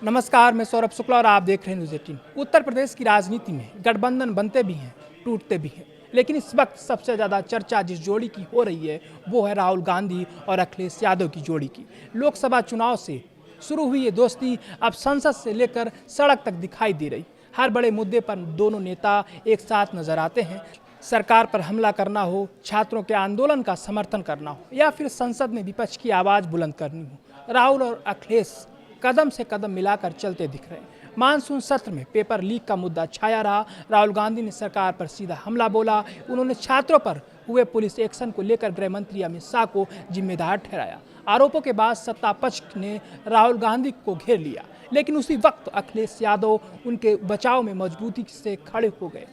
नमस्कार, मैं सौरभ शुक्ला और आप देख रहे हैं न्यूज़ 18। उत्तर प्रदेश की राजनीति में गठबंधन बनते भी हैं, टूटते भी हैं, लेकिन इस वक्त सबसे ज़्यादा चर्चा जिस जोड़ी की हो रही है वो है राहुल गांधी और अखिलेश यादव की जोड़ी की। लोकसभा चुनाव से शुरू हुई ये दोस्ती अब संसद से लेकर सड़क तक दिखाई दे रही। हर बड़े मुद्दे पर दोनों नेता एक साथ नजर आते हैं। सरकार पर हमला करना हो, छात्रों के आंदोलन का समर्थन करना हो या फिर संसद में विपक्ष की आवाज़ बुलंद करनी हो, राहुल और अखिलेश कदम से कदम मिलाकर चलते दिख रहे हैं। मानसून सत्र में पेपर लीक का मुद्दा छाया रहा। राहुल गांधी ने सरकार पर सीधा हमला बोला। उन्होंने छात्रों पर हुए पुलिस एक्शन को लेकर गृह मंत्री अमित शाह को जिम्मेदार ठहराया। आरोपों के बाद सत्ता पक्ष ने राहुल गांधी को घेर लिया, लेकिन उसी वक्त अखिलेश यादव उनके बचाव में मजबूती से खड़े हो गए।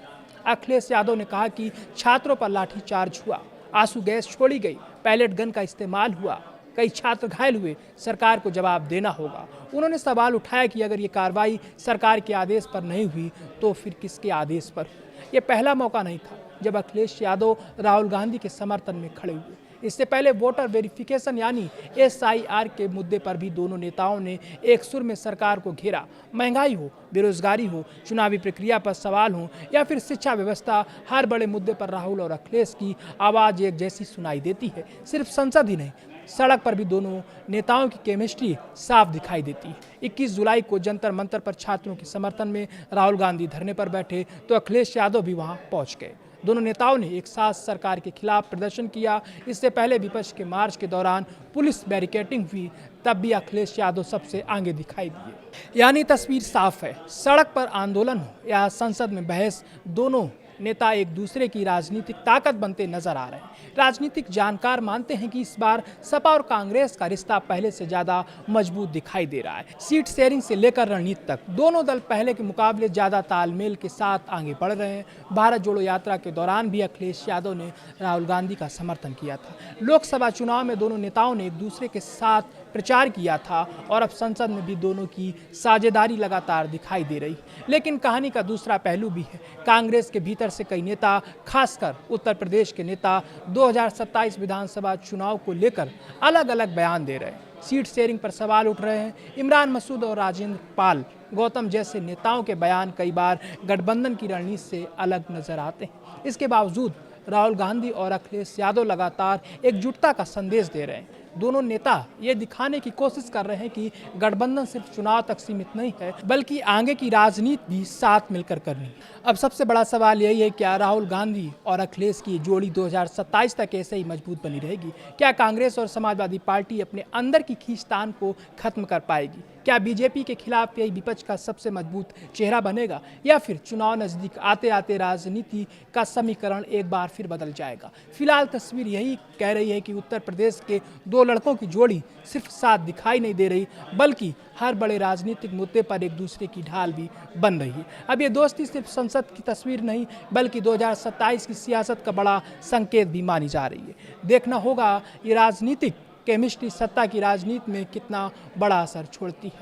अखिलेश यादव ने कहा कि छात्रों पर लाठीचार्ज हुआ, आंसू गैस छोड़ी गई, पैलेट गन का इस्तेमाल हुआ, कई छात्र घायल हुए, सरकार को जवाब देना होगा। उन्होंने सवाल उठाया कि अगर ये कार्रवाई सरकार के आदेश पर नहीं हुई तो फिर किसके आदेश पर? ये पहला मौका नहीं था जब अखिलेश यादव राहुल गांधी के समर्थन में खड़े हुए। इससे पहले वोटर वेरिफिकेशन यानी SIR के मुद्दे पर भी दोनों नेताओं ने एक सुर में सरकार को घेरा। महंगाई हो, बेरोजगारी हो, चुनावी प्रक्रिया पर सवाल हो या फिर शिक्षा व्यवस्था, हर बड़े मुद्दे पर राहुल और अखिलेश की आवाज़ एक जैसी सुनाई देती है। सिर्फ संसद ही नहीं, सड़क पर भी दोनों नेताओं की केमिस्ट्री साफ दिखाई देती है। 21 जुलाई को जंतर मंतर पर छात्रों के समर्थन में राहुल गांधी धरने पर बैठे तो अखिलेश यादव भी वहां पहुंच गए। दोनों नेताओं ने एक साथ सरकार के खिलाफ प्रदर्शन किया। इससे पहले विपक्ष के मार्च के दौरान पुलिस बैरिकेडिंग हुई, तब भी अखिलेश यादव सबसे आगे दिखाई दिए। यानी तस्वीर साफ है, सड़क पर आंदोलन हो या संसद में बहस, दोनों नेता एक दूसरे की राजनीतिक ताकत बनते नजर आ रहे हैं। राजनीतिक जानकार मानते हैं कि इस बार सपा और कांग्रेस का रिश्ता पहले से ज्यादा मजबूत दिखाई दे रहा है। सीट शेयरिंग से लेकर रणनीति तक दोनों दल पहले के मुकाबले ज्यादा तालमेल के साथ आगे बढ़ रहे हैं। भारत जोड़ो यात्रा के दौरान भी अखिलेश यादव ने राहुल गांधी का समर्थन किया था। लोकसभा चुनाव में दोनों नेताओं ने एक दूसरे के साथ प्रचार किया था और अब संसद में भी दोनों की साझेदारी लगातार दिखाई दे रही। लेकिन कहानी का दूसरा पहलू भी है। कांग्रेस के भीतर से कई नेता, खासकर उत्तर प्रदेश के नेता 2027 विधानसभा चुनाव को लेकर अलग अलग बयान दे रहे हैं। सीट शेयरिंग पर सवाल उठ रहे हैं। इमरान मसूद और राजेंद्र पाल गौतम जैसे नेताओं के बयान कई बार गठबंधन की रणनीति से अलग नजर आते हैं। इसके बावजूद राहुल गांधी और अखिलेश यादव लगातार एकजुटता का संदेश दे रहे हैं। दोनों नेता ये दिखाने की कोशिश कर रहे हैं कि गठबंधन सिर्फ चुनाव तक सीमित नहीं है, बल्कि आगे की राजनीति भी साथ मिलकर करनी है। अब सबसे बड़ा सवाल यही है, क्या राहुल गांधी और अखिलेश की जोड़ी 2027 तक ऐसे ही मजबूत बनी रहेगी? क्या कांग्रेस और समाजवादी पार्टी अपने अंदर की खींचतान को खत्म कर पाएगी? क्या बीजेपी के खिलाफ यही विपक्ष का सबसे मजबूत चेहरा बनेगा या फिर चुनाव नजदीक आते आते राजनीति का समीकरण एक बार फिर बदल जाएगा? फिलहाल तस्वीर यही कह रही है कि उत्तर प्रदेश के दो लड़कों की जोड़ी सिर्फ साथ दिखाई नहीं दे रही, बल्कि हर बड़े राजनीतिक मुद्दे पर एक दूसरे की ढाल भी बन रही है। अब ये दोस्ती सिर्फ संसद की तस्वीर नहीं, बल्कि 2027 की सियासत का बड़ा संकेत भी मानी जा रही है। देखना होगा ये राजनीतिक केमिस्ट्री सत्ता की राजनीति में कितना बड़ा असर छोड़ती है।